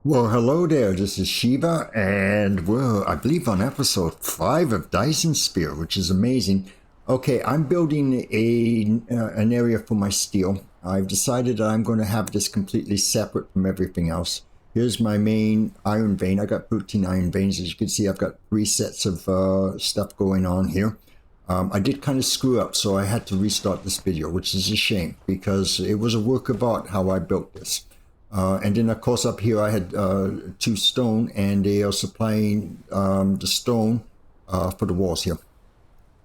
Well, hello there. This is Shiva, and we're, I believe, on episode 5 of Dyson Sphere, which is amazing. Okay, I'm building an area for my steel. I've decided that I'm going to have this completely separate from everything else. Here's my main iron vein. I got 13 iron veins. As you can see, I've got 3 sets of stuff going on here. I did kind of screw up, so I had to restart this video, which is a shame because it was a work of art how I built this. And then, of course, up here I had 2 stone, and they are supplying the stone for the walls here.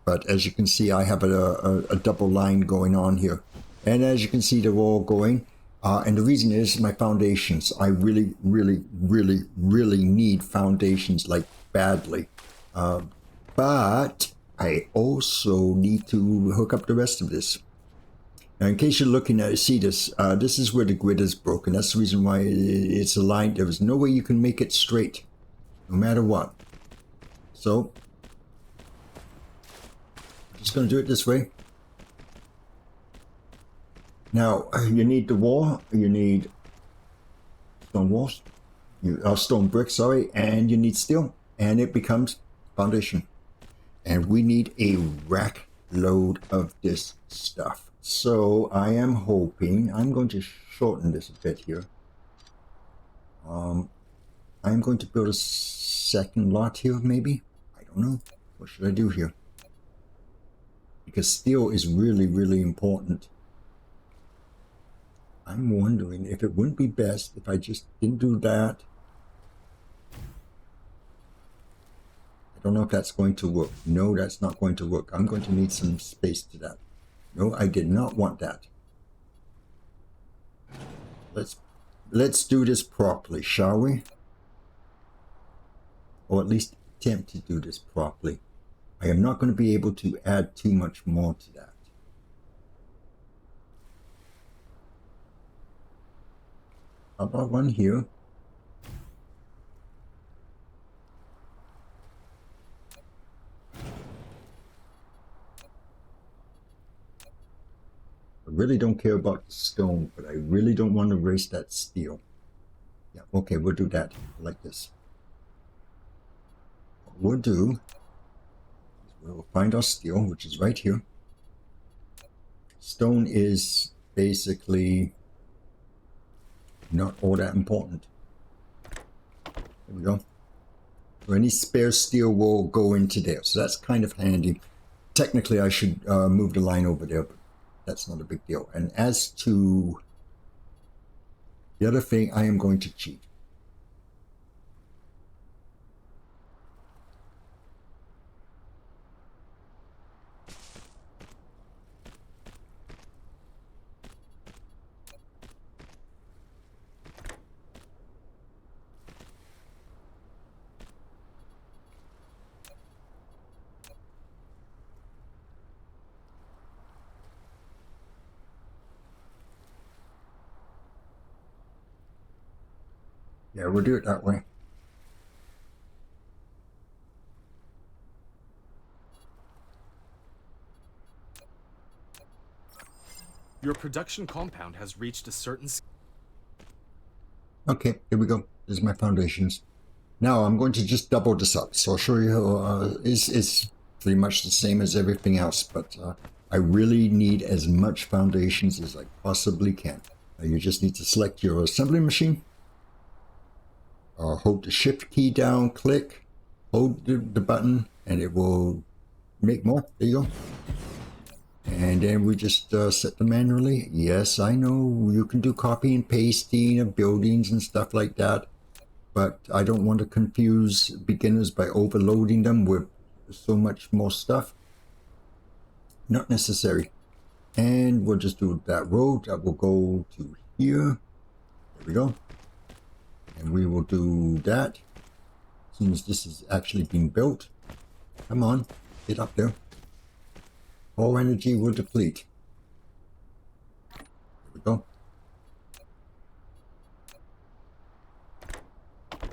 But as you can see, I have a double line going on here. And as you can see, they're all going. And the reason is my foundations. I really, really, really, really need foundations, like badly. But I also need to hook up the rest of this. Now, in case you're looking at it, see this, this is where the grid is broken. That's the reason why it's aligned. There is no way you can make it straight, no matter what. So, I'm just going to do it this way. Now, you need the wall, you need stone walls, stone bricks, sorry, and you need steel, and it becomes foundation. And we need a rack load of this stuff. So I am hoping, I'm going to shorten this a bit here. I'm going to build a second lot here, maybe. I don't know. What should I do here? Because steel is really, really important. I'm wondering if it wouldn't be best if I just didn't do that. I don't know if that's going to work. No, that's not going to work. I'm going to need some space to that. No, I did not want that. Let's do this properly, shall we? Or at least attempt to do this properly. I am not going to be able to add too much more to that. How about one here? I really don't care about the stone, but I really don't want to waste that steel. Yeah, okay, we'll do that like this. What we'll do is we'll find our steel, which is right here. Stone is basically not all that important. There we go. So any spare steel will go into there, so that's kind of handy. Technically, I should move the line over there, but that's not a big deal. And as to the other thing, I am going to cheat. Yeah, we'll do it that way. Your production compound has reached a certain Okay, here we go. This is my foundations. Now I'm going to just double this up. So I'll show you how it's pretty much the same as everything else, but I really need as much foundations as I possibly can. You just need to select your assembly machine. Hold the shift key down, click, hold the button, and it will make more. There you go. And then we just set them manually. Yes, I know you can do copy and pasting of buildings and stuff like that, but I don't want to confuse beginners by overloading them with so much more stuff. Not necessary. And we'll just do that road. That will go to here. There we go. And we will do that as soon as this is actually being built. Come on, get up there. All energy will deplete. There we go.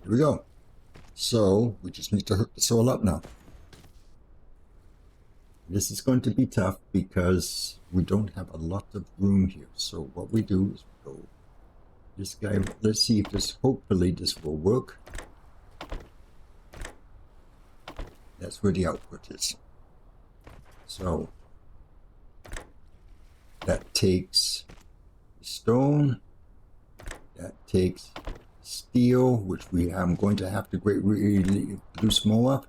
Here we go. So we just need to hook this all up now. This is going to be tough because we don't have a lot of room here. So what we do is we go This guy, let's see if this, hopefully this will work. That's where the output is. So that takes stone, that takes steel, which I'm going to have to greatly produce more of.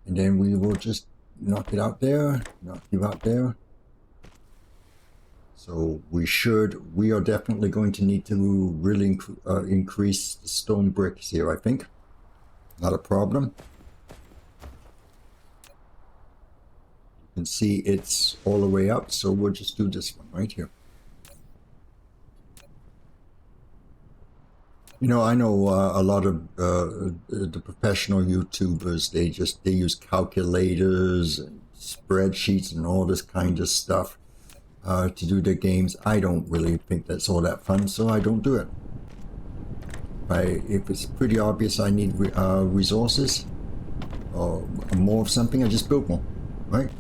And then we will just knock it out there, knock you out there. So we are definitely going to need to really increase the stone bricks here, I think. Not a problem. You can see it's all the way up, so we'll just do this one right here. You know, I know a lot of the professional YouTubers, they use calculators and spreadsheets and all this kind of stuff to do their games. I don't really think that's all that fun, so I don't do it. If it's pretty obvious I need resources or more of something, I just build more, right?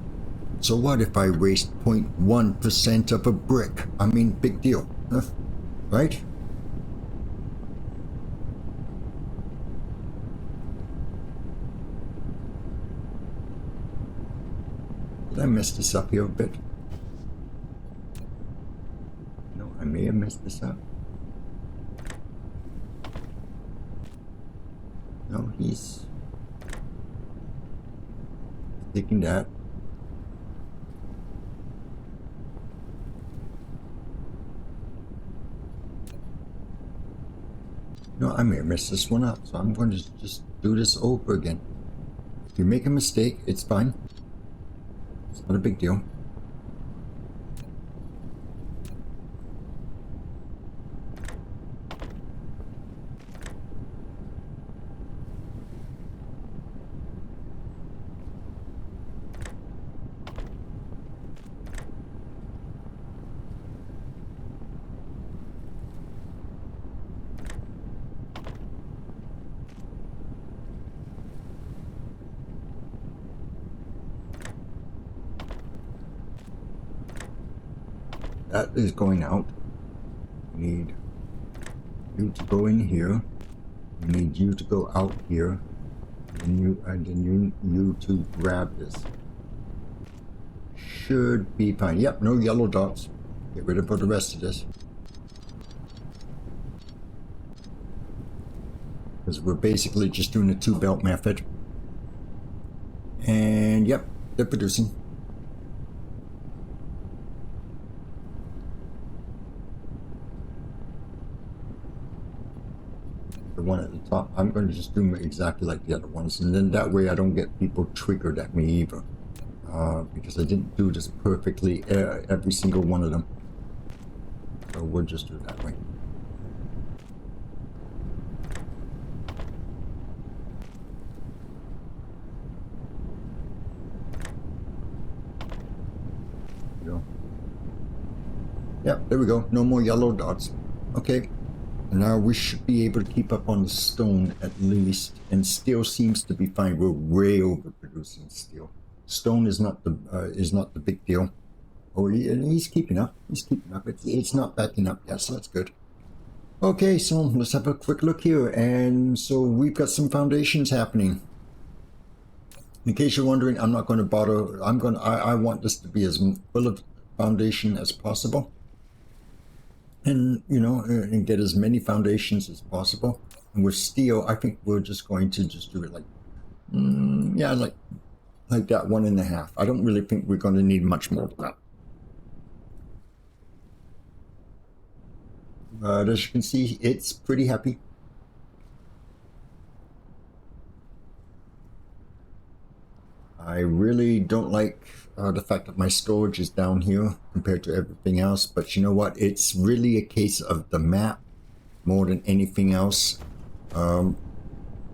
So what if I waste 0.1% of a brick? I mean, big deal, huh? Right? Did I mess this up here a bit? No, I may have messed this up. No, he's taking that. No, I may have messed this one up, so I'm going to just do this over again. If you make a mistake, it's fine. It's not a big deal. That is going out. We need you to go in here. We need you to go out here. And you to grab this. Should be fine. Yep, no yellow dots. Get rid of the rest of this. Because we're basically just doing a 2-belt method. And yep, they're producing. The one at the top, I'm going to just do exactly like the other ones, and then that way I don't get people triggered at me either, because I didn't do this perfectly every single one of them. So we'll just do it that way. There we go. Yep, there we go. No more yellow dots. Okay. Now we should be able to keep up on the stone at least, and steel seems to be fine. We're way overproducing steel. Stone is not the big deal. Oh, he's keeping up. He's keeping up. It's not backing up yet, so that's good. Okay, so let's have a quick look here, and so we've got some foundations happening. In case you're wondering, I'm not going to bother. I want this to be as full of foundation as possible. And, you know, and get as many foundations as possible. And with steel, I think we're just going to just do it like, yeah, like that 1.5. I don't really think we're going to need much more than that. As you can see, it's pretty happy. I really don't like the fact that my storage is down here compared to everything else, but you know what, it's really a case of the map more than anything else.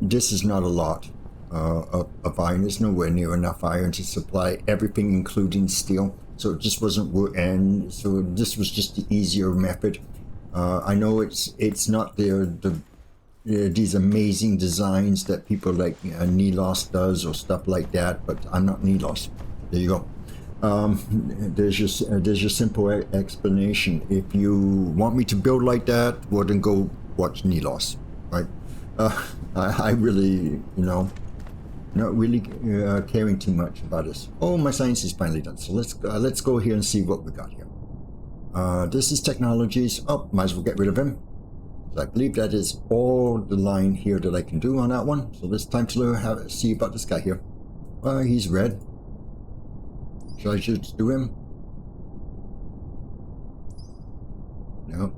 This is not a lot of iron. There's nowhere near enough iron to supply everything, including steel, so it just wasn't worth, and so this was just the easier method. I know it's not these amazing designs that people like Nilos does or stuff like that, but I'm not Nilos. There you go. There's your simple explanation. If you want me to build like that, well then go watch Nilos, right? I really, not really caring too much about this. Oh, my science is finally done. So let's go here and see what we got here. This is technologies. Oh, might as well get rid of him. So I believe that is all the line here that I can do on that one. So it's time to see about this guy here. He's red. Should I just do him? No.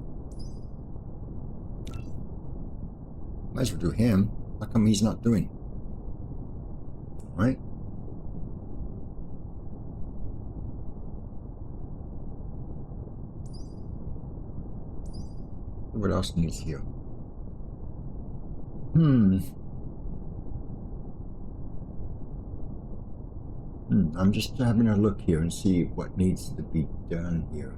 Might as well do him. How come he's not doing? Right? What else needs here? I'm just having a look here and see what needs to be done here.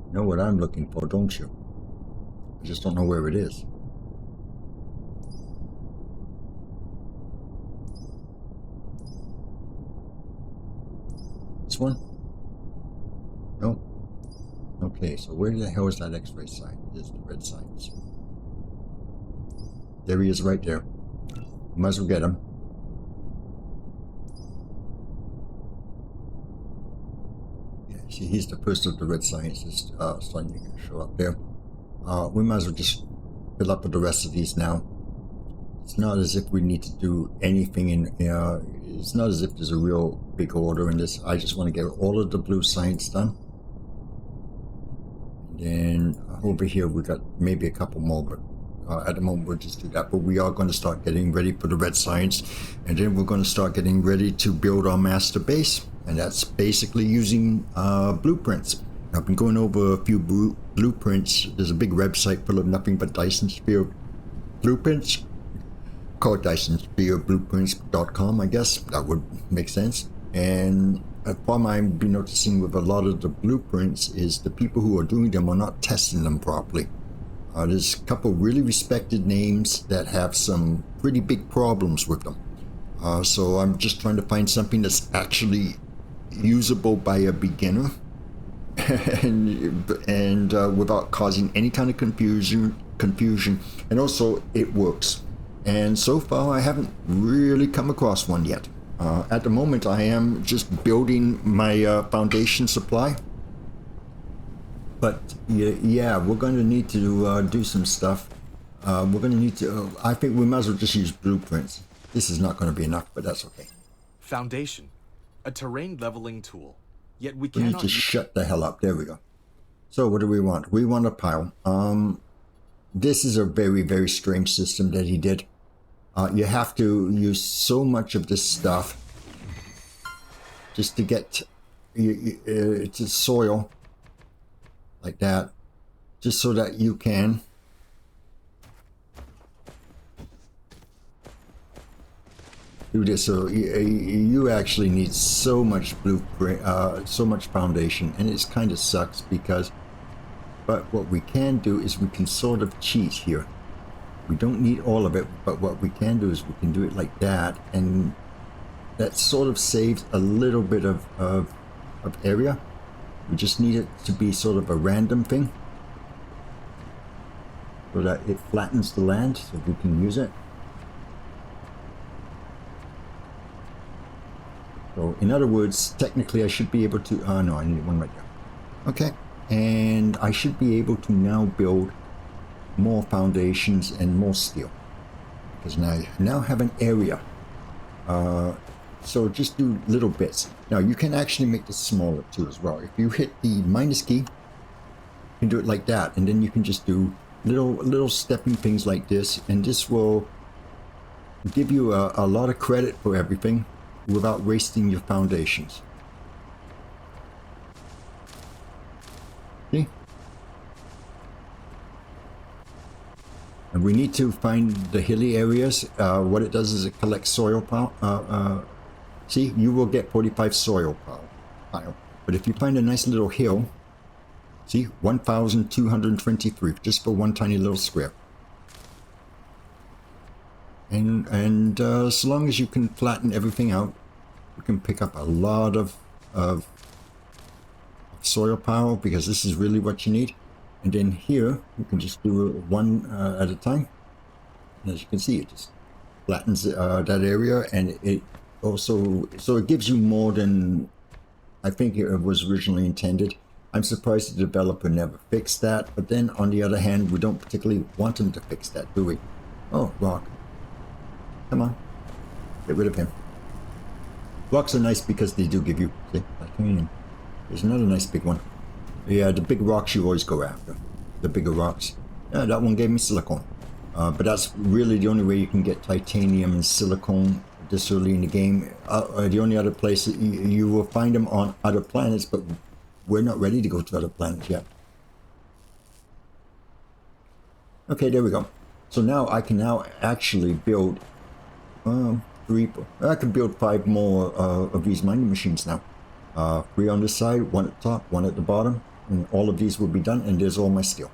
You know what I'm looking for, don't you? I just don't know where it is. This one? No. Okay, so where the hell is that X-ray sign? There's the red signs. There he is right there. Might as well get him. Yeah, see, he's the first of the red scientists starting to show up there. We might as well just fill up with the rest of these now. It's not as if we need to do anything in, it's not as if there's a real big order in this. I just want to get all of the blue science done. And then over here we got maybe a couple more, but at the moment we'll just do that. But we are going to start getting ready for the red science, and then we're going to start getting ready to build our master base, and that's basically using blueprints. I've been going over a few blueprints. There's a big website full of nothing but Dyson Sphere blueprints, called Dyson Sphere Blueprints.com, I guess. That would make sense. And a problem I've been noticing with a lot of the blueprints is the people who are doing them are not testing them properly. There's a couple really respected names that have some pretty big problems with them. So I'm just trying to find something that's actually usable by a beginner and without causing any kind of confusion, and also it works. And so far I haven't really come across one yet. At the moment I am just building my foundation supply. But yeah, we're going to need to do some stuff. We're going to need to, I think we might as well just use blueprints. This is not going to be enough, but that's okay. Foundation, a terrain leveling tool. Yet We need to shut the hell up. There we go. So what do we want? We want a pile. This is a very, very strange system that he did. You have to use so much of this stuff just to get to soil like that, just so that you can do this. So you actually need so much blueprint, so much foundation, and it kind of sucks because, but what we can do is we can sort of cheat here. We don't need all of it, but what we can do is we can do it like that, and that sort of saves a little bit of area. We just need it to be sort of a random thing so that it flattens the land so we can use it. So in other words, technically I should be able to, no, I need one right there. Okay, and I should be able to now build more foundations and more steel because now have an area. So just do little bits. Now you can actually make this smaller too as well. If you hit the minus key, you can do it like that, and then you can just do little stepping things like this, and this will give you a lot of credit for everything without wasting your foundations. See? And we need to find the hilly areas. What it does is it collects soil see, you will get 45 soil pile. But if you find a nice little hill, see, 1,223 just for one tiny little square. And as long as you can flatten everything out, you can pick up a lot of soil power, because this is really what you need. And then here you can just do it one at a time, and as you can see, it just flattens that area, and it also, so it gives you more than I think it was originally intended. I'm surprised the developer never fixed that, but then on the other hand, we don't particularly want him to fix that, do we? Oh, rock. Come on, get rid of him. Rocks are nice because they do give you, see, titanium. There's another nice big one. Yeah, the big rocks you always go after. The bigger rocks. Yeah, that one gave me silicone. But that's really the only way you can get titanium and silicone this early in the game. The only other place you will find them on other planets, but we're not ready to go to other planets yet. Okay, there we go. So now I can now actually build I can build 5 more of these mining machines now. 3 on this side, 1 at the top, 1 at the bottom, and all of these will be done, and there's all my steel.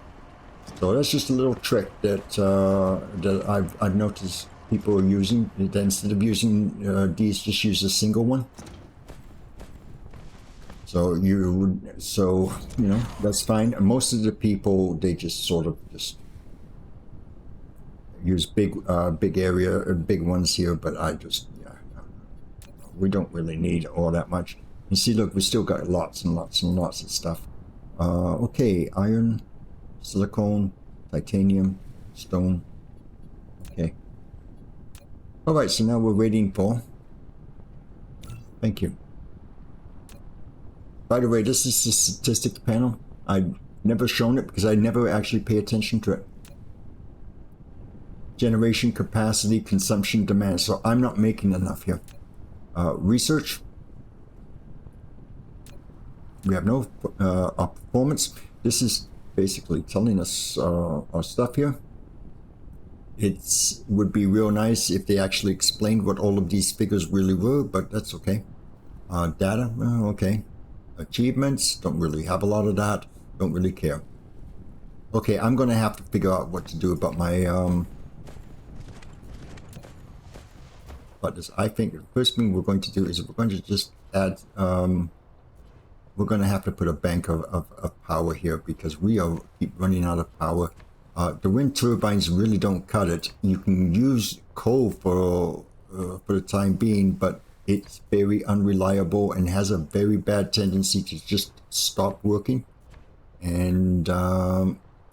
So that's just a little trick that that I've noticed people are using. That instead of using these, just use a single one. So you know, that's fine. And most of the people, they just sort of just use big big ones here, but I just, yeah, we don't really need all that much. You see, look, we still got lots and lots and lots of stuff. Okay, iron, silicone, titanium, stone. Okay. All right, so now we're waiting for. Thank you. By the way, this is the statistics panel. I've never shown it because I never actually pay attention to it. Generation capacity, consumption, demand. So I'm not making enough here. Research. We have no our performance. This is basically telling us our stuff here. It would be real nice if they actually explained what all of these figures really were, but that's okay. Data, okay. Achievements, don't really have a lot of that. Don't really care. Okay, I'm gonna have to figure out what to do about my but this, I think the first thing we're going to do is we're going to just add we're going to have to put a bank of power here, because we keep running out of power. The wind turbines really don't cut it. You can use coal for the time being, but it's very unreliable and has a very bad tendency to just stop working. And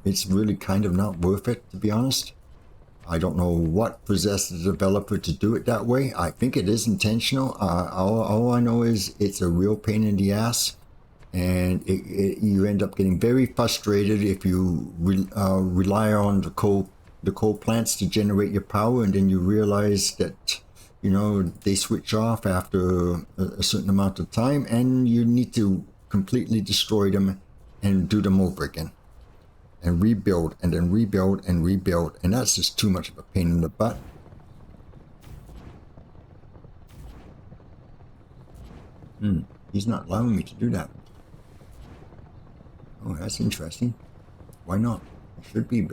it's really kind of not worth it, to be honest. I don't know what possessed the developer to do it that way. I think it is intentional. All I know is it's a real pain in the ass. And you end up getting very frustrated if you rely on the coal plants to generate your power, and then you realize that, you know, they switch off after a certain amount of time, and you need to completely destroy them and do them over again, and rebuild, and then rebuild and rebuild, and that's just too much of a pain in the butt. He's not allowing me to do that. Oh, that's interesting. Why not? It should be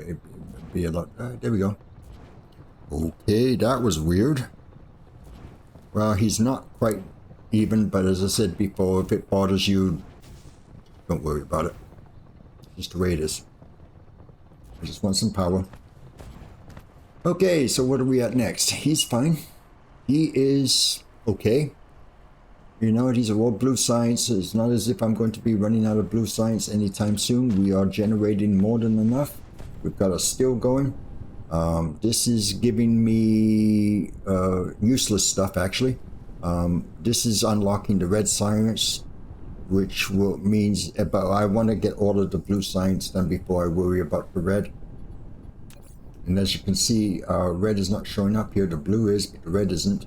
a lot. There we go. Okay, that was weird. Well, he's not quite even, but as I said before, if it bothers you, don't worry about it. It's just the way it is. I just want some power. Okay, so what are we at next? He's fine. He is okay. You know, these are all blue science. It's not as if I'm going to be running out of blue science anytime soon. We are generating more than enough. We've got a still going. This is giving me useless stuff, actually. This is unlocking the red science, which means about I want to get all of the blue science done before I worry about the red. And as you can see, red is not showing up here. The blue is, but the red isn't.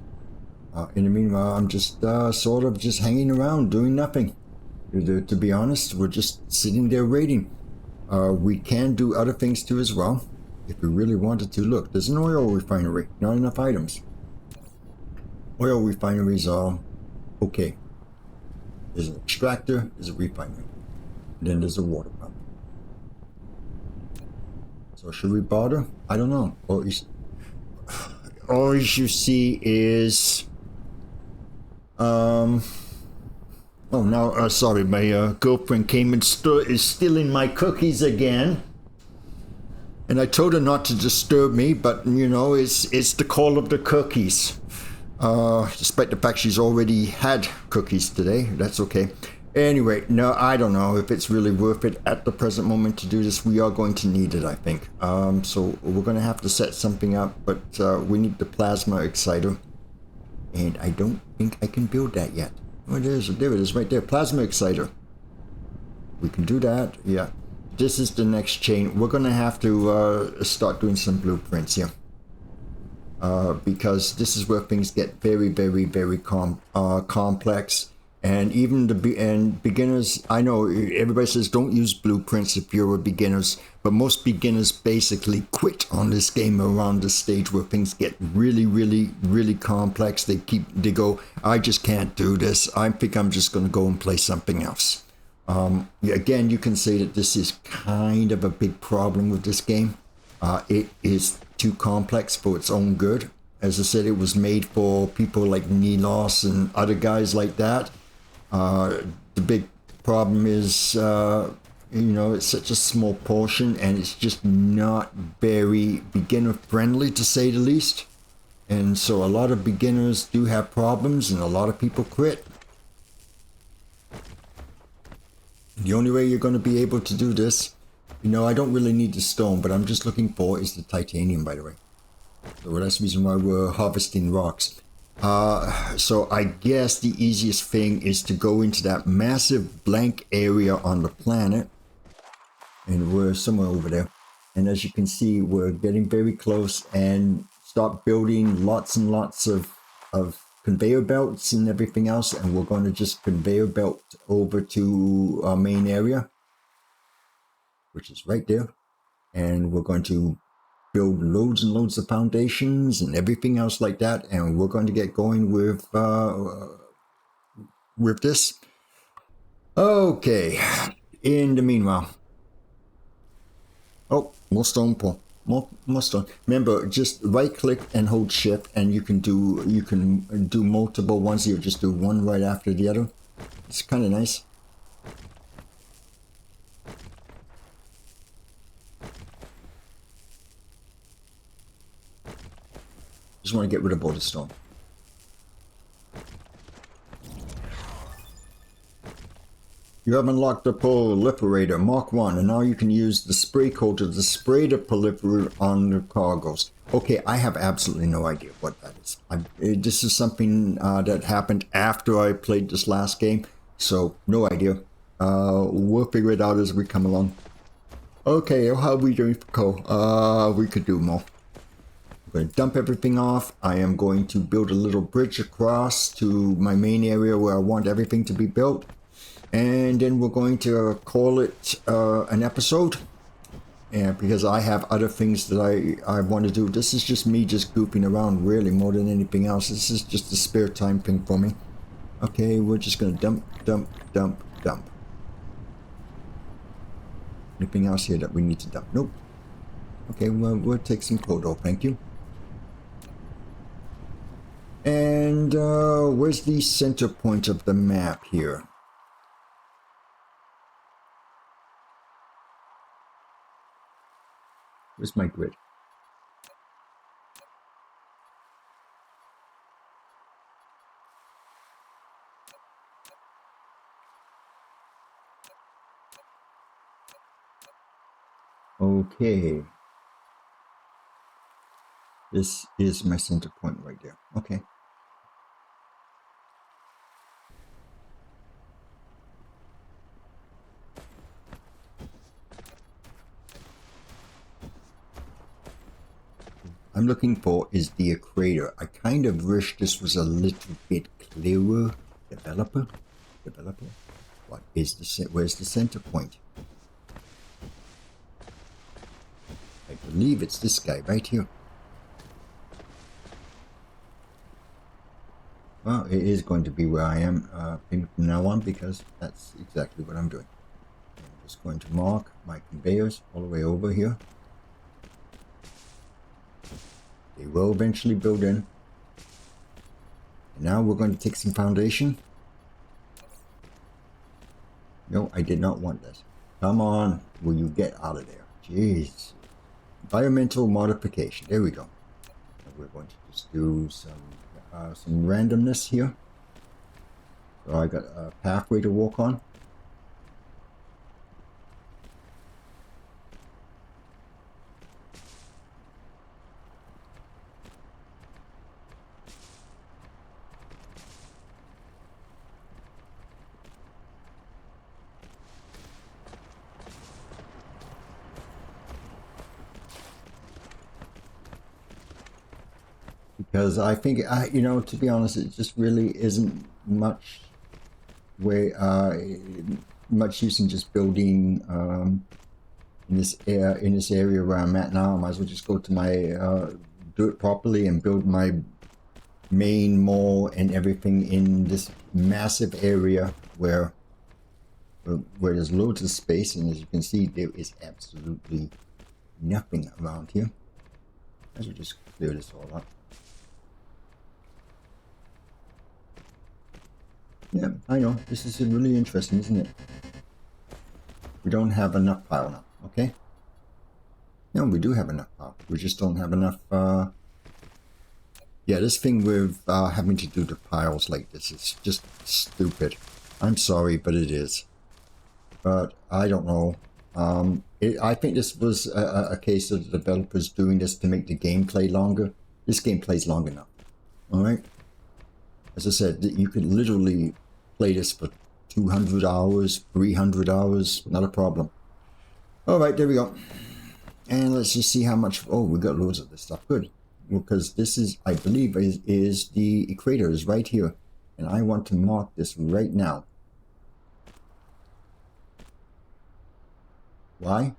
In the meanwhile, I'm just sort of just hanging around, doing nothing. To be honest, we're just sitting there waiting. We can do other things too as well, if we really wanted to. Look, there's an oil refinery, not enough items. Oil refineries are okay. There's an extractor, there's a refinery, and then there's a water pump. So should we bother? I don't know. Or all you see is oh no, sorry, my girlfriend came and is stealing my cookies again, and I told her not to disturb me, but you know, it's the call of the cookies. Despite the fact she's already had cookies today. That's okay. Anyway, no, I don't know if it's really worth it at the present moment to do this. We are going to need it, I think. So we're going to have to set something up, but we need the plasma exciter. And I don't think I can build that yet. Oh, there it is right there. Plasma exciter. We can do that, yeah. This is the next chain. We're going to have to start doing some blueprints here. Because this is where things get very, very, very complex. And even beginners, I know everybody says don't use blueprints if you're a beginners, but most beginners basically quit on this game around the stage where things get really, really, really complex. They go, I just can't do this. I think I'm just going to go and play something else. Again, you can say that this is kind of a big problem with this game. It is too complex for its own good. As I said, it was made for people like Nilos and other guys like that. The big problem is, you know, it's such a small portion and it's just not very beginner friendly, to say the least. And so a lot of beginners do have problems and a lot of people quit. The only way you're going to be able to do this, you know, I don't really need the stone, but I'm just looking for is the titanium, by the way. So that's the reason why we're harvesting rocks. So I guess the easiest thing is to go into that massive blank area on the planet. And we're somewhere over there. And as you can see, we're getting very close and start building lots and lots of conveyor belts and everything else. And we're going to just conveyor belt over to our main area, which is right there. And we're going to build loads and loads of foundations and everything else like that, and we're going to get going with this. Okay. In the meanwhile, oh, more stone pull, more stone. Remember, just right click and hold shift, and you can do multiple ones. You just do one right after the other. It's kind of nice. Just want to get rid of all the stone. You have unlocked the proliferator Mark 1, and now you can use the spray coater to spray the proliferator on the cargoes. Okay, I have absolutely no idea what that is. This is something that happened after I played this last game, so no idea. We'll figure it out as we come along. Okay, how are we doing for coal? We could do more. I'm going to dump everything off. I am going to build a little bridge across to my main area where I want everything to be built. And then we're going to call it an episode. And because I have other things that I want to do. This is just me just goofing around really more than anything else. This is just a spare time thing for me. Okay, we're just going to dump. Anything else here that we need to dump? Nope. Okay, well, we'll take some Kodo, thank you. And where's the center point of the map here? Where's my grid? Okay. This is my center point right there. Okay. I'm looking for is the equator. I kind of wish this was a little bit clearer. Developer? What is where's the center point? I believe it's this guy right here. Well, it is going to be where I am from now on because that's exactly what I'm doing. I'm just going to mark my conveyors all the way over here. They will eventually build in. And now we're going to take some foundation. No, I did not want this. Come on, will you get out of there? Jeez. Environmental modification. There we go. And we're going to just do some randomness here. So I got a pathway to walk on. Because I think, you know, to be honest, it just really isn't much much use in just building in this area where I'm at now. I might as well just go to my do it properly and build my main mall and everything in this massive area where there's loads of space, and as you can see, there is absolutely nothing around here. I should just clear this all up. Yeah, I know. This is really interesting, isn't it? We don't have enough power now, okay? No, we do have enough power. We just don't have enough, yeah, this thing with having to do the piles like this is just stupid. I'm sorry, but it is. But I don't know. I think this was a case of the developers doing this to make the gameplay longer. This game plays long enough, alright? As I said, you could literally play this for 200 hours, 300 hours, not a problem. All right, there we go. And let's just see how much, oh, we got loads of this stuff, good. Because this is, I believe, is the equator is right here. And I want to mark this right now. Why?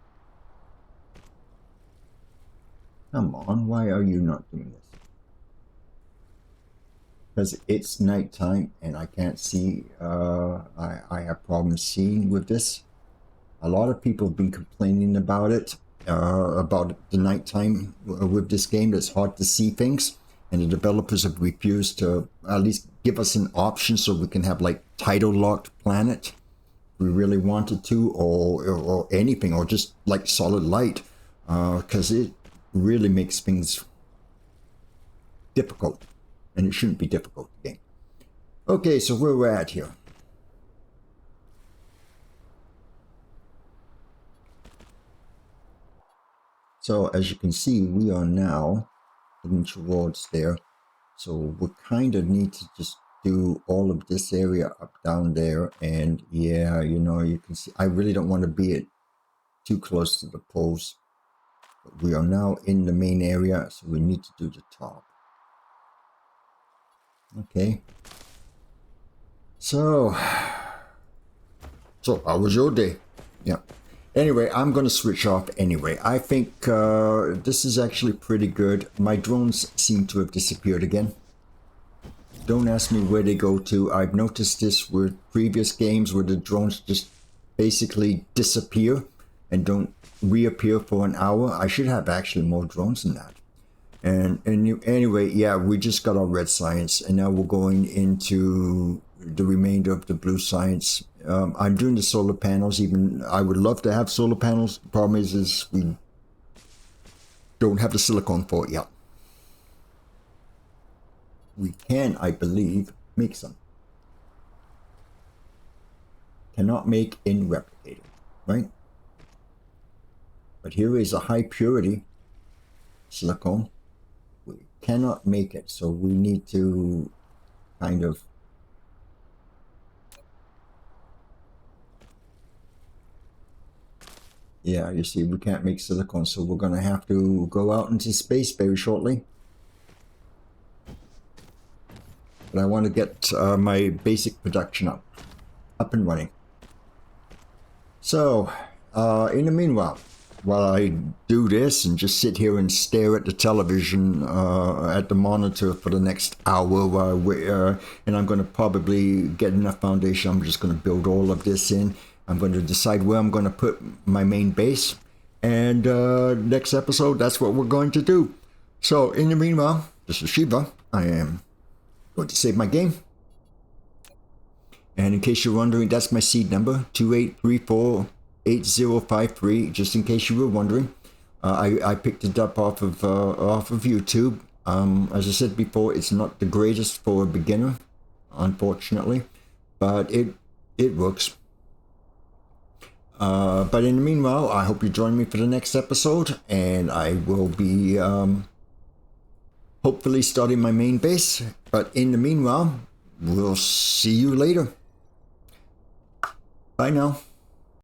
Come on, why are you not doing this? Because it's nighttime and I can't see, I have problems seeing with this. A lot of people have been complaining about it, about the nighttime with this game. It's hard to see things, and the developers have refused to at least give us an option so we can have like tidal locked planet if we really wanted to, or anything, or just like solid light, because it really makes things difficult. And it shouldn't be difficult again. Okay, so where we're at here. So as you can see, we are now heading towards there. So we kind of need to just do all of this area up down there. And yeah, you know, you can see, I really don't want to be too close to the poles. But we are now in the main area, so we need to do the top. Okay. So how was your day? Yeah. Anyway, I'm going to switch off anyway. I think this is actually pretty good. My drones seem to have disappeared again. Don't ask me where they go to. I've noticed this with previous games where the drones just basically disappear and don't reappear for an hour. I should have actually more drones than that. And anyway, yeah, we just got our red science, and now we're going into the remainder of the blue science. I'm doing the solar panels. Even I would love to have solar panels. The problem is we don't have the silicon for it yet. We can, I believe, make some. Cannot make in replicator, right? But here is a high purity silicone. We cannot make it, so we need to kind of yeah, you see, we can't make silicone, so we're going to have to go out into space very shortly. But I want to get my basic production up and running. So, in the meanwhile, while I do this and just sit here and stare at the television, at the monitor for the next hour, and I'm going to probably get enough foundation, I'm just going to build all of this in. I'm going to decide where I'm going to put my main base. And next episode, that's what we're going to do. So in the meanwhile, this is Shiva. I am going to save my game. And in case you're wondering, that's my seed number, 28348053, just in case you were wondering. I picked it up off of YouTube. As I said before, it's not the greatest for a beginner, unfortunately, but it works. But in the meanwhile, I hope you join me for the next episode, and I will be hopefully starting my main base. But in the meanwhile, we'll see you later. Bye now.